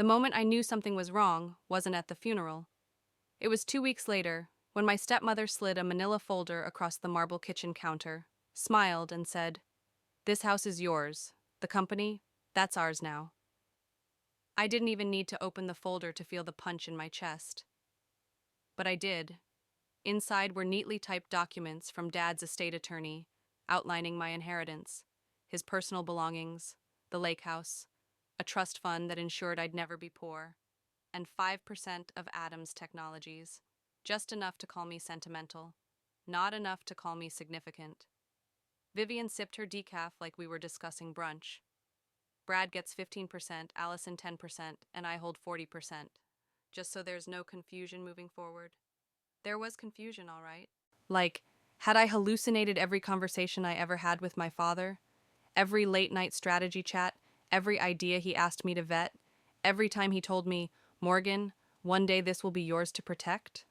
The moment I knew something was wrong wasn't at the funeral. It was 2 weeks later, when my stepmother slid a manila folder across the marble kitchen counter, smiled, and said, "This house is yours. The company, that's ours now." I didn't even need to open the folder to feel the punch in my chest. But I did. Inside were neatly typed documents from Dad's estate attorney, outlining my inheritance, his personal belongings, the lake house, a trust fund that ensured I'd never be poor, and 5% of Adam's Technologies, just enough to call me sentimental, not enough to call me significant. Vivian sipped her decaf like we were discussing brunch. Brad gets 15%, Allison 10%, and I hold 40%, just so there's no confusion moving forward. There was confusion, all right. Like, had I hallucinated every conversation I ever had with my father? Every late-night strategy chat, every idea he asked me to vet, every time he told me, "Morgan, one day this will be yours to protect"?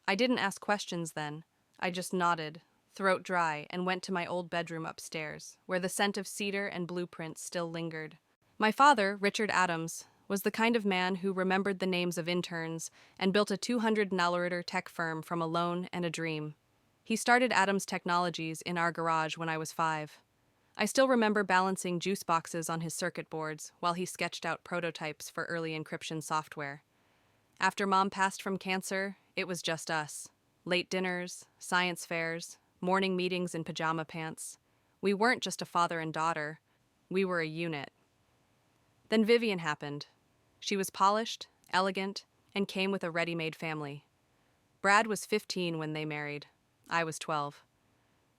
I didn't ask questions then. I just nodded, throat dry, and went to my old bedroom upstairs, where the scent of cedar and blueprints still lingered. My father, Richard Adams, was the kind of man who remembered the names of interns and built a $200 tech firm from a loan and a dream. He started Adams Technologies in our garage when I was 5. I still remember balancing juice boxes on his circuit boards while he sketched out prototypes for early encryption software. After Mom passed from cancer, it was just us. Late dinners, science fairs, morning meetings in pajama pants. We weren't just a father and daughter. We were a unit. Then Vivian happened. She was polished, elegant, and came with a ready-made family. Brad was 15 when they married. I was 12.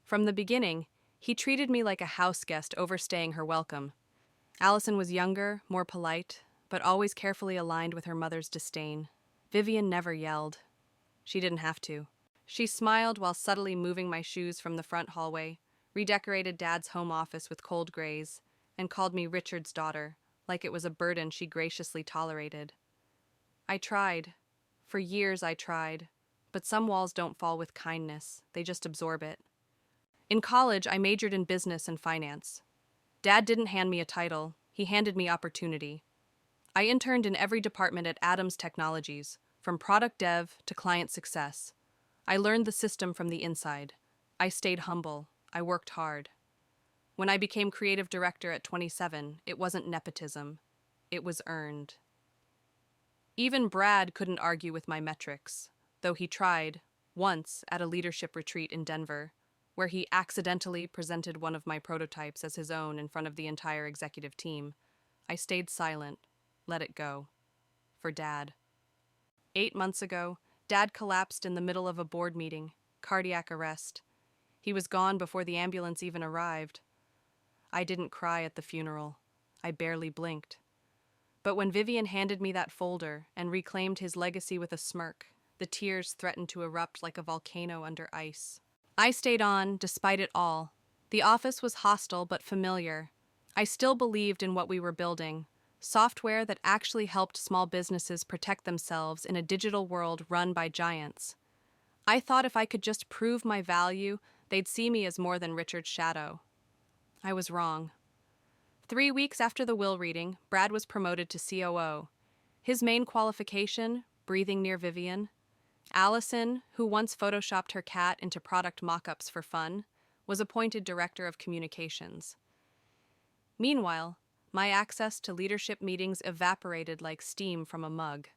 From the beginning, he treated me like a house guest overstaying her welcome. Allison was younger, more polite, but always carefully aligned with her mother's disdain. Vivian never yelled. She didn't have to. She smiled while subtly moving my shoes from the front hallway, redecorated Dad's home office with cold grays, and called me Richard's daughter, like it was a burden she graciously tolerated. I tried. For years I tried. But some walls don't fall with kindness, they just absorb it. In college, I majored in business and finance. Dad didn't hand me a title, he handed me opportunity. I interned in every department at Adams Technologies, from product dev to client success. I learned the system from the inside. I stayed humble. I worked hard. When I became creative director at 27, it wasn't nepotism. It was earned. Even Brad couldn't argue with my metrics, though he tried, once at a leadership retreat in Denver, where he accidentally presented one of my prototypes as his own in front of the entire executive team. I stayed silent, let it go. For Dad. 8 months ago, Dad collapsed in the middle of a board meeting, cardiac arrest. He was gone before the ambulance even arrived. I didn't cry at the funeral. I barely blinked. But when Vivian handed me that folder and reclaimed his legacy with a smirk, the tears threatened to erupt like a volcano under ice. I stayed on, despite it all. The office was hostile but familiar. I still believed in what we were building, software that actually helped small businesses protect themselves in a digital world run by giants. I thought if I could just prove my value, they'd see me as more than Richard's shadow. I was wrong. 3 weeks after the will reading, Brad was promoted to COO. His main qualification, breathing near Vivian. Allison, who once photoshopped her cat into product mock-ups for fun, was appointed director of communications. Meanwhile, my access to leadership meetings evaporated like steam from a mug.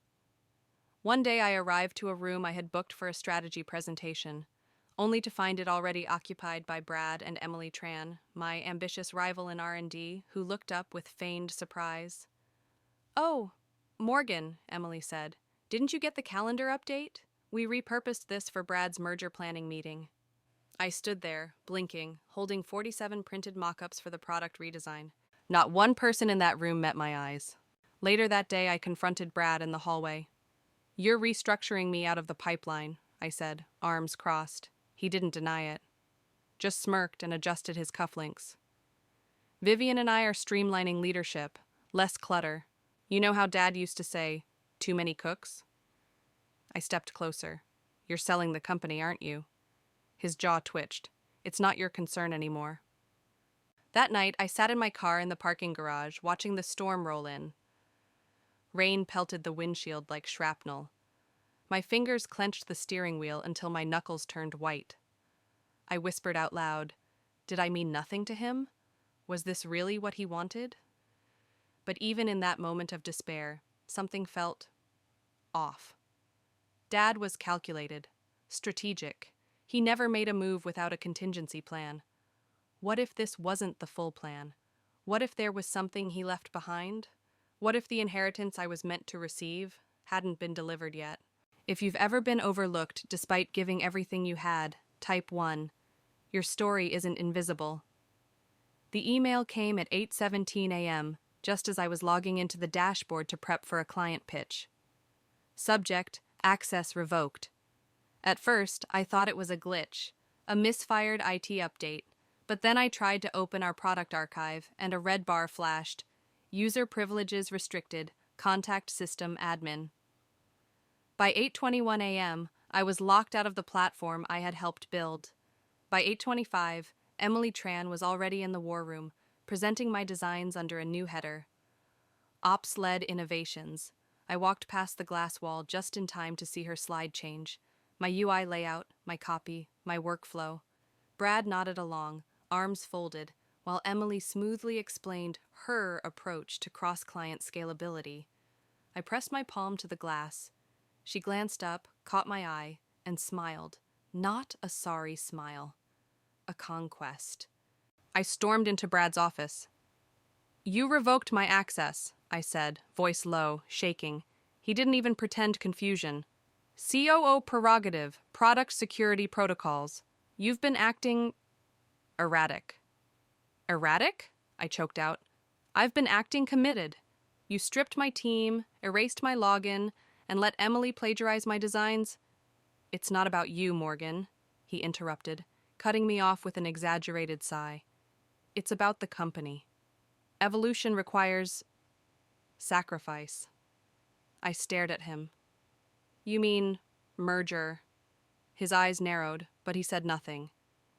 One day I arrived to a room I had booked for a strategy presentation, only to find it already occupied by Brad and Emily Tran, my ambitious rival in R&D, who looked up with feigned surprise. "Oh, Morgan," Emily said, "didn't you get the calendar update? We repurposed this for Brad's merger planning meeting." I stood there, blinking, holding 47 printed mock-ups for the product redesign. Not one person in that room met my eyes. Later that day, I confronted Brad in the hallway. "You're restructuring me out of the pipeline," I said, arms crossed. He didn't deny it. Just smirked and adjusted his cufflinks. "Vivian and I are streamlining leadership. Less clutter. You know how Dad used to say, 'Too many cooks'?" I stepped closer. "You're selling the company, aren't you?" His jaw twitched. "It's not your concern anymore." That night, I sat in my car in the parking garage, watching the storm roll in. Rain pelted the windshield like shrapnel. My fingers clenched the steering wheel until my knuckles turned white. I whispered out loud, did I mean nothing to him? Was this really what he wanted? But even in that moment of despair, something felt off. Dad was calculated, strategic. He never made a move without a contingency plan. What if this wasn't the full plan? What if there was something he left behind? What if the inheritance I was meant to receive hadn't been delivered yet? If you've ever been overlooked despite giving everything you had, type 1. Your story isn't invisible. The email came at 8:17 a.m., just as I was logging into the dashboard to prep for a client pitch. Subject, access revoked. At first, I thought it was a glitch, a misfired IT update, but then I tried to open our product archive and a red bar flashed, user privileges restricted, contact system admin. By 8:21 a.m., I was locked out of the platform I had helped build. By 8:25, Emily Tran was already in the war room, presenting my designs under a new header. Ops-led innovations. I walked past the glass wall just in time to see her slide change. My UI layout, my copy, my workflow. Brad nodded along, arms folded, while Emily smoothly explained her approach to cross-client scalability. I pressed my palm to the glass. She glanced up, caught my eye, and smiled. Not a sorry smile. A conquest. I stormed into Brad's office. You revoked my access, I said, voice low, shaking. He didn't even pretend confusion. COO prerogative, product security protocols. You've been acting erratic. Erratic? I choked out. I've been acting committed. You stripped my team, erased my login, and let Emily plagiarize my designs. It's not about you, Morgan, he interrupted, cutting me off with an exaggerated sigh. It's about the company. Evolution requires sacrifice. I stared at him. You mean merger? His eyes narrowed, but he said nothing,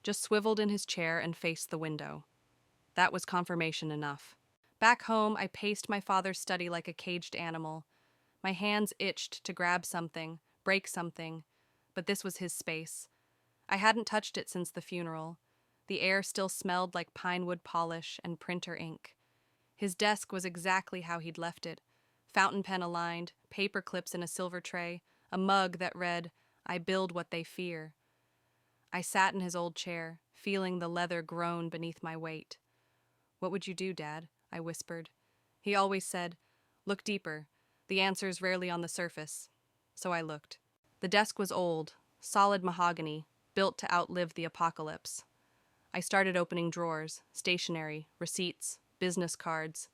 just swiveled in his chair and faced the window. That was confirmation enough. Back home, I paced my father's study like a caged animal. My hands itched to grab something, break something, but this was his space. I hadn't touched it since the funeral. The air still smelled like pine wood polish and printer ink. His desk was exactly how he'd left it. Fountain pen aligned, paper clips in a silver tray, a mug that read, I build what they fear. I sat in his old chair, feeling the leather groan beneath my weight. What would you do, Dad? I whispered. He always said, look deeper. The answer's rarely on the surface. So I looked. The desk was old, solid mahogany, built to outlive the apocalypse. I started opening drawers, stationery, receipts, business cards.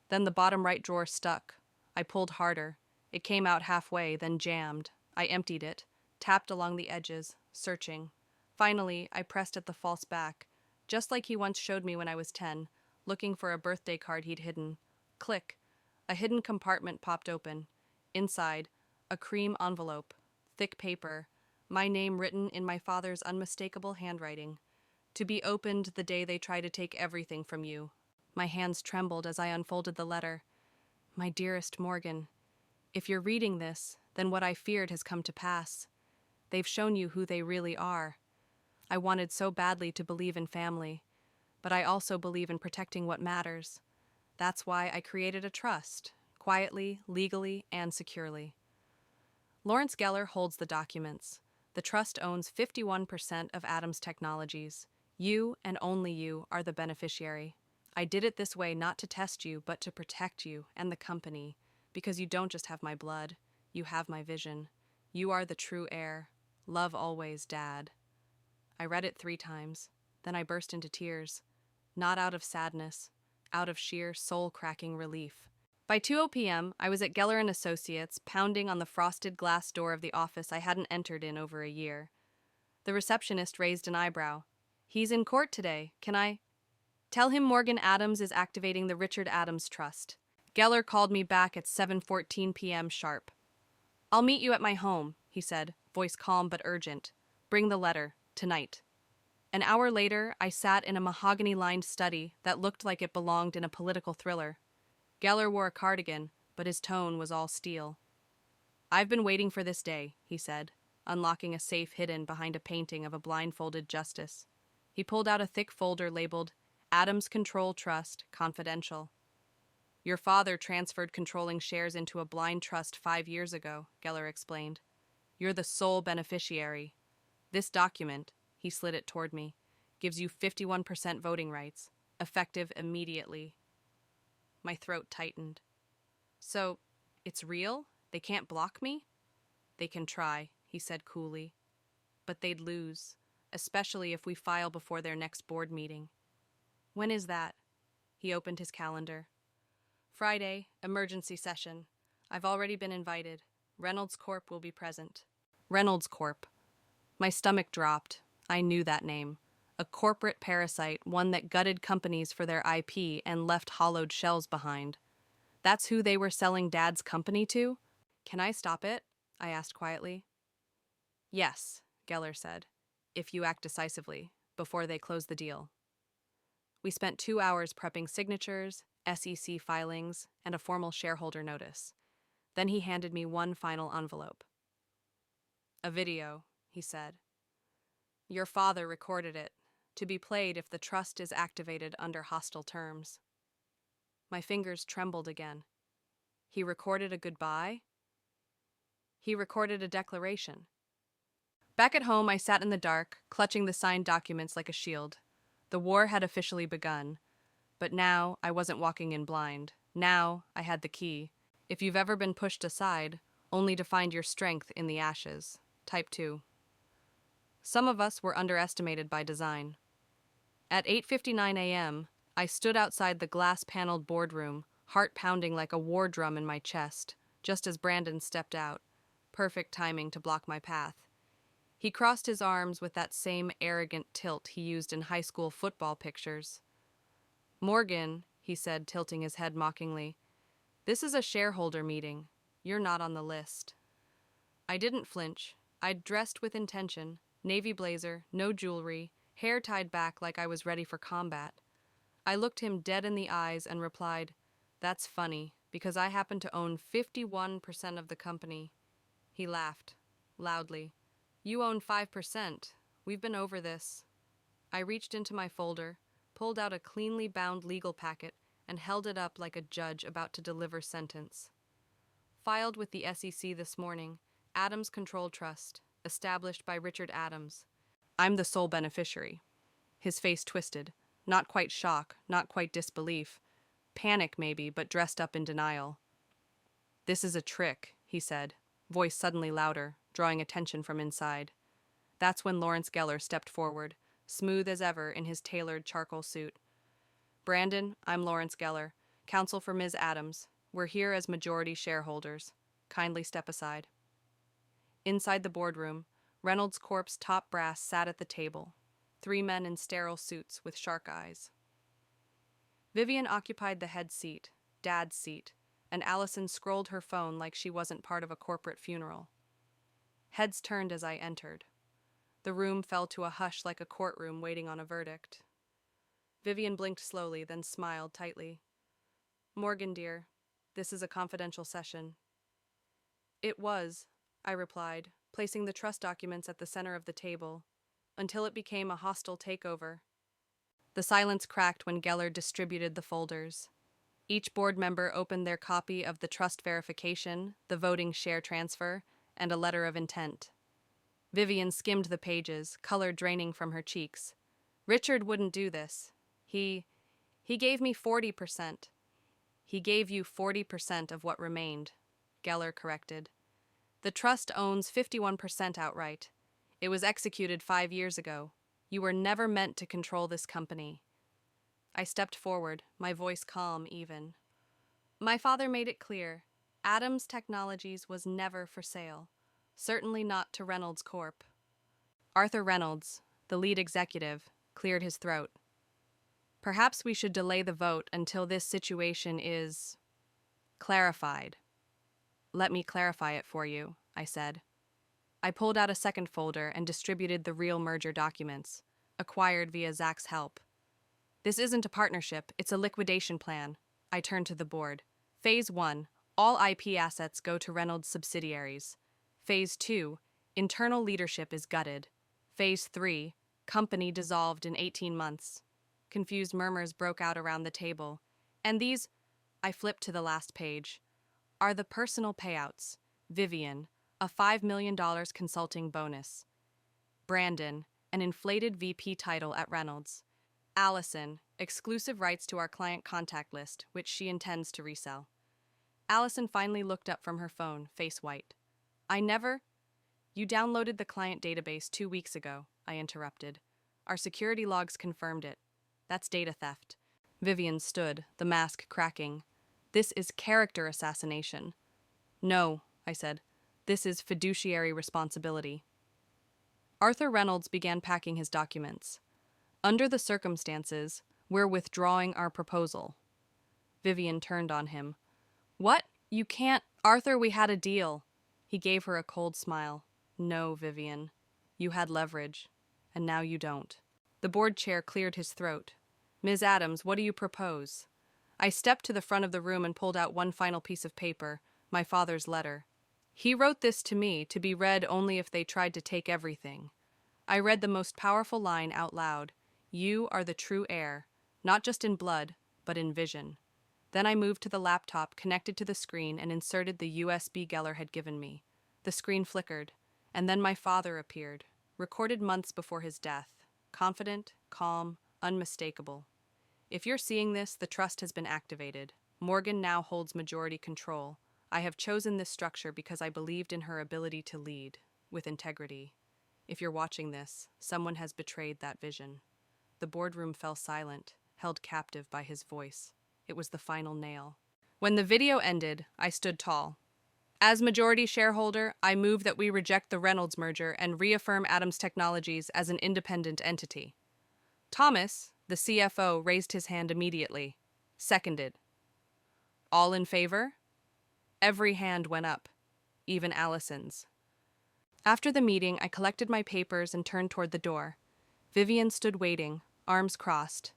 Then the bottom right drawer stuck. I pulled harder. It came out halfway, then jammed. I emptied it, tapped along the edges, searching. Finally, I pressed at the false back, just like he once showed me when I was 10, looking for a birthday card he'd hidden. Click. A hidden compartment popped open. Inside, a cream envelope, thick paper, my name written in my father's unmistakable handwriting. To be opened the day they try to take everything from you. My hands trembled as I unfolded the letter. My dearest Morgan, if you're reading this, then what I feared has come to pass. They've shown you who they really are. I wanted so badly to believe in family, but I also believe in protecting what matters. That's why I created a trust, quietly, legally, and securely. Lawrence Geller holds the documents. The trust owns 51% of Adams Technologies. You, and only you, are the beneficiary. I did it this way not to test you, but to protect you and the company, because you don't just have my blood, you have my vision. You are the true heir. Love always, Dad. I read it 3 times, then I burst into tears. Not out of sadness, out of sheer soul-cracking relief. By 2:00 p.m., I was at Geller & Associates, pounding on the frosted glass door of the office I hadn't entered in over a year. The receptionist raised an eyebrow. He's in court today. Can I? Tell him Morgan Adams is activating the Richard Adams Trust. Geller called me back at 7:14 p.m. sharp. I'll meet you at my home, he said, voice calm but urgent. Bring the letter, tonight. An hour later, I sat in a mahogany-lined study that looked like it belonged in a political thriller. Geller wore a cardigan, but his tone was all steel. "I've been waiting for this day," he said, unlocking a safe hidden behind a painting of a blindfolded justice. He pulled out a thick folder labeled Adams Control Trust, Confidential. "Your father transferred controlling shares into a blind trust 5 years ago," Geller explained. "You're the sole beneficiary. This document," he slid it toward me, "gives you 51% voting rights, effective immediately." My throat tightened. "So, it's real? They can't block me?" "They can try," he said coolly. "But they'd lose, especially if we file before their next board meeting." "When is that?" He opened his calendar. "Friday, emergency session. I've already been invited. Reynolds Corp will be present." Reynolds Corp. My stomach dropped. I knew that name. A corporate parasite, one that gutted companies for their IP and left hollowed shells behind. That's who they were selling Dad's company to? "Can I stop it?" I asked quietly. "Yes," Geller said, "if you act decisively, before they close the deal." We spent 2 hours prepping signatures, SEC filings, and a formal shareholder notice. Then he handed me one final envelope. "A video," he said. "Your father recorded it, to be played if the trust is activated under hostile terms." My fingers trembled again. He recorded a goodbye? He recorded a declaration. Back at home, I sat in the dark, clutching the signed documents like a shield. The war had officially begun. But now, I wasn't walking in blind. Now, I had the key. If you've ever been pushed aside, only to find your strength in the ashes. Type 2. Some of us were underestimated by design. At 8:59 a.m., I stood outside the glass-paneled boardroom, heart pounding like a war drum in my chest, just as Brandon stepped out. Perfect timing to block my path. He crossed his arms with that same arrogant tilt he used in high school football pictures. "Morgan," he said, tilting his head mockingly, "this is a shareholder meeting. You're not on the list." I didn't flinch. I'd dressed with intention, navy blazer, no jewelry, hair tied back like I was ready for combat. I looked him dead in the eyes and replied, "That's funny, because I happen to own 51% of the company." He laughed, loudly. "You own 5%. We've been over this." I reached into my folder, pulled out a cleanly bound legal packet, and held it up like a judge about to deliver sentence. "Filed with the SEC this morning, Adams Control Trust, established by Richard Adams. I'm the sole beneficiary." His face twisted. Not quite shock, not quite disbelief. Panic, maybe, but dressed up in denial. "This is a trick," he said, voice suddenly louder, drawing attention from inside. That's when Lawrence Geller stepped forward, smooth as ever in his tailored charcoal suit. "Brandon, I'm Lawrence Geller, counsel for Ms. Adams. We're here as majority shareholders. Kindly step aside." Inside the boardroom, Reynolds Corp's top brass sat at the table, 3 men in sterile suits with shark eyes. Vivian occupied the head seat, Dad's seat, and Allison scrolled her phone like she wasn't part of a corporate funeral. Heads turned as I entered. The room fell to a hush like a courtroom waiting on a verdict. Vivian blinked slowly, then smiled tightly. "Morgan, dear, this is a confidential session." "It was," I replied, placing the trust documents at the center of the table, until it became a hostile takeover. The silence cracked when Geller distributed the folders. Each board member opened their copy of the trust verification, the voting share transfer, and a letter of intent. Vivian skimmed the pages, color draining from her cheeks. "Richard wouldn't do this. He gave me 40%. He gave you 40% of what remained," Geller corrected. "The trust owns 51% outright. It was executed 5 years ago. You were never meant to control this company." I stepped forward, my voice calm even. "My father made it clear. Adams Technologies was never for sale. Certainly not to Reynolds Corp." Arthur Reynolds, the lead executive, cleared his throat. "Perhaps we should delay the vote until this situation is clarified." "Let me clarify it for you," I said. I pulled out a second folder and distributed the real merger documents, acquired via Zach's help. "This isn't a partnership, it's a liquidation plan." I turned to the board. "Phase 1, All IP assets go to Reynolds subsidiaries. Phase 2, internal leadership is gutted. Phase 3, company dissolved in 18 months. Confused murmurs broke out around the table. And these, I flipped to the last page, are the personal payouts. Vivian, a $5 million consulting bonus. Brandon, an inflated VP title at Reynolds. Allison, exclusive rights to our client contact list, which she intends to resell. Allison finally looked up from her phone, face white. You downloaded the client database 2 weeks ago, I interrupted. Our security logs confirmed it. That's data theft. Vivian stood, the mask cracking. This is character assassination. No, I said. This is fiduciary responsibility. Arthur Reynolds began packing his documents. Under the circumstances, we're withdrawing our proposal. Vivian turned on him. What? You can't. Arthur, we had a deal. He gave her a cold smile. No, Vivian. You had leverage, and now you don't. The board chair cleared his throat. Ms. Adams, what do you propose? I stepped to the front of the room and pulled out one final piece of paper, my father's letter. He wrote this to me to be read only if they tried to take everything. I read the most powerful line out loud. You are the true heir, not just in blood, but in vision. Then I moved to the laptop connected to the screen and inserted the USB Geller had given me. The screen flickered, and then my father appeared, recorded months before his death, confident, calm, unmistakable. If you're seeing this, the trust has been activated. Morgan now holds majority control. I have chosen this structure because I believed in her ability to lead, with integrity. If you're watching this, someone has betrayed that vision. The boardroom fell silent, held captive by his voice. It was the final nail. When the video ended, I stood tall. As majority shareholder, I move that we reject the Reynolds merger and reaffirm Adams Technologies as an independent entity. Thomas, the CFO, raised his hand immediately. Seconded. All in favor? Every hand went up, even Allison's. After the meeting, I collected my papers and turned toward the door. Vivian stood waiting, arms crossed.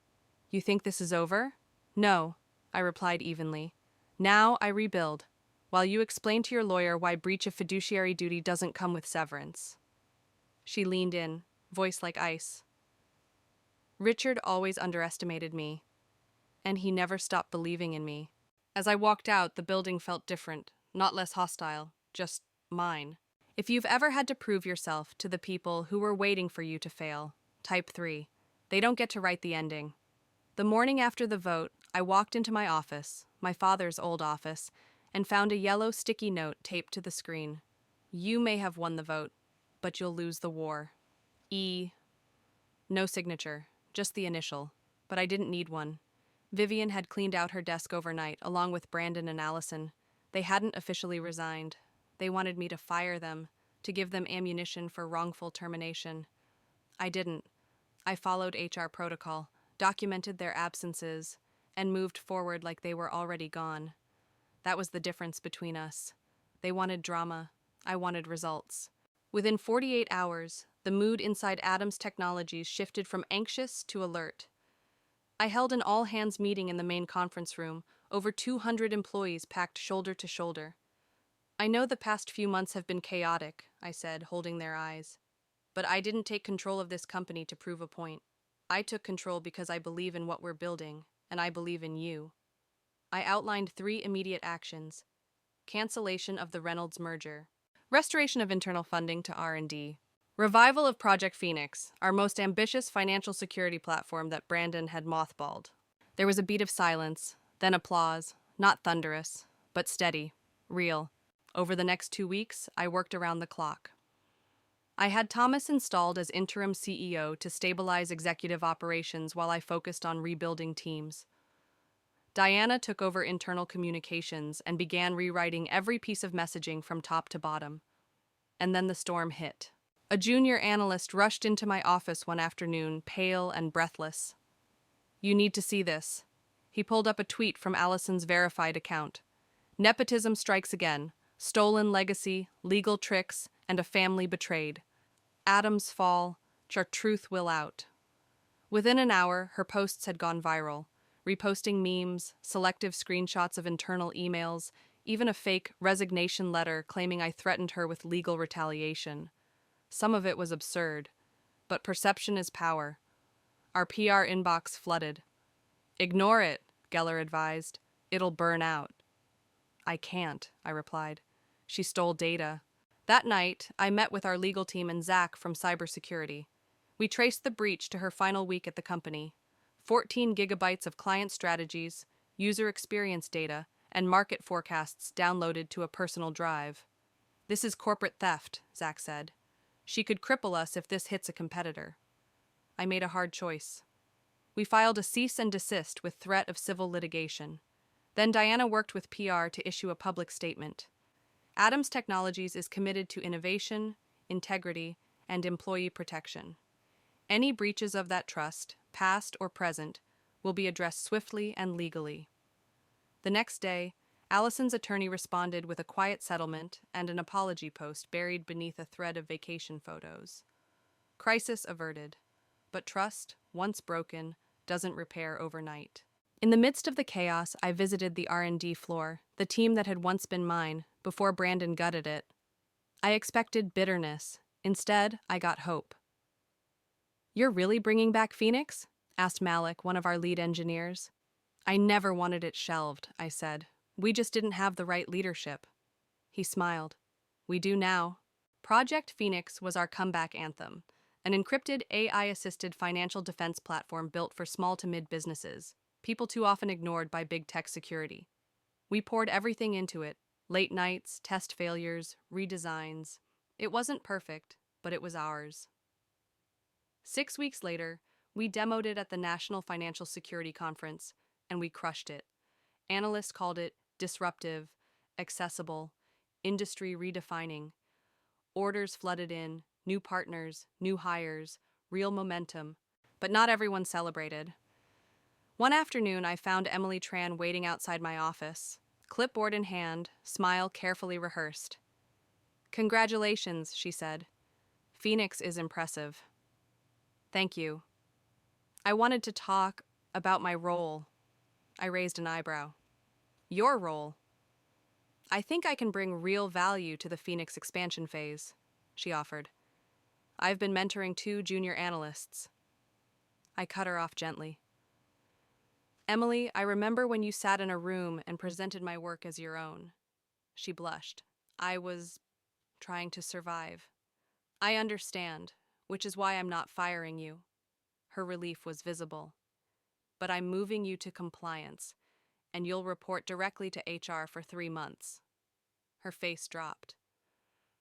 You think this is over? No, I replied evenly. Now I rebuild, while you explain to your lawyer why breach of fiduciary duty doesn't come with severance. She leaned in, voice like ice. Richard always underestimated me, and he never stopped believing in me. As I walked out, the building felt different, not less hostile, just mine. If you've ever had to prove yourself to the people who were waiting for you to fail, type 3. They don't get to write the ending. The morning after the vote, I walked into my office, my father's old office, and found a yellow sticky note taped to the screen. You may have won the vote, but you'll lose the war. E. No signature, just the initial, but I didn't need one. Vivian had cleaned out her desk overnight, along with Brandon and Allison. They hadn't officially resigned. They wanted me to fire them, to give them ammunition for wrongful termination. I didn't. I followed HR protocol, documented their absences, and moved forward like they were already gone. That was the difference between us. They wanted drama. I wanted results. Within 48 hours, the mood inside Adams Technologies shifted from anxious to alert. I held an all-hands meeting in the main conference room, over 200 employees packed shoulder to shoulder. I know the past few months have been chaotic, I said, holding their eyes. But I didn't take control of this company to prove a point. I took control because I believe in what we're building, and I believe in you. I outlined 3 immediate actions. Cancellation of the Reynolds merger. Restoration of internal funding to R&D. Revival of Project Phoenix, our most ambitious financial security platform that Brandon had mothballed. There was a beat of silence, then applause, not thunderous, but steady, real. Over the next 2 weeks, I worked around the clock. I had Thomas installed as interim CEO to stabilize executive operations while I focused on rebuilding teams. Diana took over internal communications and began rewriting every piece of messaging from top to bottom. And then the storm hit. A junior analyst rushed into my office one afternoon, pale and breathless. You need to see this. He pulled up a tweet from Allison's verified account. Nepotism strikes again. Stolen legacy, legal tricks, and a family betrayed. Adams fall, truth will out. Within an hour, her posts had gone viral, reposting memes, selective screenshots of internal emails, even a fake resignation letter claiming I threatened her with legal retaliation. Some of it was absurd, but perception is power. Our PR inbox flooded. Ignore it, Geller advised. It'll burn out. I can't, I replied. She stole data. That night, I met with our legal team and Zach from cybersecurity. We traced the breach to her final week at the company. 14 gigabytes of client strategies, user experience data, and market forecasts downloaded to a personal drive. This is corporate theft, Zach said. She could cripple us if this hits a competitor. I made a hard choice. We filed a cease and desist with threat of civil litigation. Then Diana worked with PR to issue a public statement. Adams Technologies is committed to innovation, integrity, and employee protection. Any breaches of that trust, past or present, will be addressed swiftly and legally. The next day, Allison's attorney responded with a quiet settlement and an apology post buried beneath a thread of vacation photos. Crisis averted, but trust, once broken, doesn't repair overnight. In the midst of the chaos, I visited the R&D floor, the team that had once been mine, before Brandon gutted it. I expected bitterness. Instead, I got hope. "You're really bringing back Phoenix?" asked Malik, one of our lead engineers. "I never wanted it shelved," I said. "We just didn't have the right leadership." He smiled. "We do now." Project Phoenix was our comeback anthem, an encrypted AI-assisted financial defense platform built for small to mid businesses, people too often ignored by big tech security. We poured everything into it, late nights, test failures, redesigns. It wasn't perfect, but it was ours. 6 weeks later, we demoed it at the National Financial Security Conference, and we crushed it. Analysts called it disruptive, accessible, industry redefining. Orders flooded in, new partners, new hires, real momentum. But not everyone celebrated. One afternoon, I found Emily Tran waiting outside my office, clipboard in hand, smile carefully rehearsed. "Congratulations," she said. "Phoenix is impressive." "Thank you." I wanted to talk about my role. I raised an eyebrow. "Your role?" "I think I can bring real value to the Phoenix expansion phase," she offered. "I've been mentoring 2 junior analysts." I cut her off gently. "Emily, I remember when you sat in a room and presented my work as your own." She blushed. "I was trying to survive." "I understand, which is why I'm not firing you." Her relief was visible. "But I'm moving you to compliance, and you'll report directly to HR for 3 months." Her face dropped.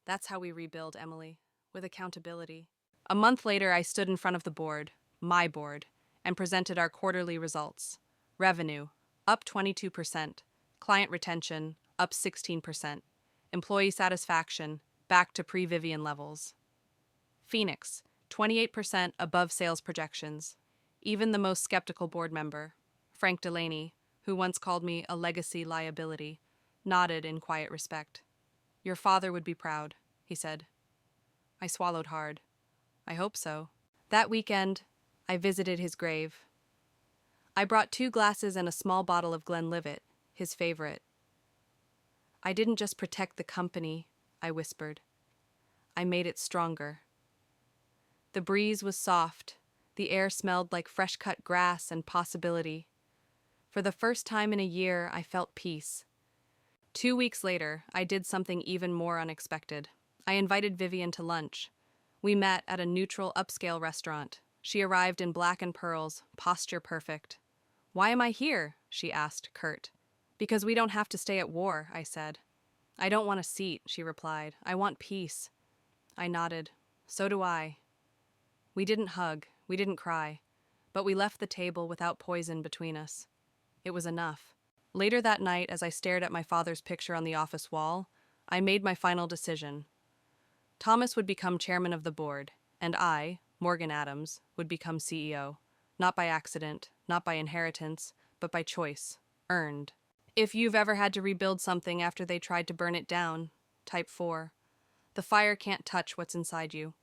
"That's how we rebuild, Emily, with accountability." A month later, I stood in front of the board, my board, and presented our quarterly results. Revenue, up 22%. Client retention, up 16%. Employee satisfaction, back to pre-Vivian levels. Phoenix, 28% above sales projections. Even the most skeptical board member, Frank Delaney, who once called me a legacy liability, nodded in quiet respect. "Your father would be proud," he said. I swallowed hard. I hope so. That weekend, I visited his grave. I brought 2 glasses and a small bottle of Glenlivet, his favorite. "I didn't just protect the company," I whispered. "I made it stronger." The breeze was soft. The air smelled like fresh-cut grass and possibility. For the first time in a year, I felt peace. 2 weeks later, I did something even more unexpected. I invited Vivian to lunch. We met at a neutral upscale restaurant. She arrived in black and pearls, posture perfect. "Why am I here?" she asked, curt. "Because we don't have to stay at war," I said. "I don't want a seat," she replied. "I want peace." I nodded. "So do I." We didn't hug, we didn't cry, but we left the table without poison between us. It was enough. Later that night, as I stared at my father's picture on the office wall, I made my final decision. Thomas would become chairman of the board, and I, Morgan Adams, would become CEO. Not by accident, not by inheritance, but by choice. Earned. If you've ever had to rebuild something after they tried to burn it down, type 4. The fire can't touch what's inside you.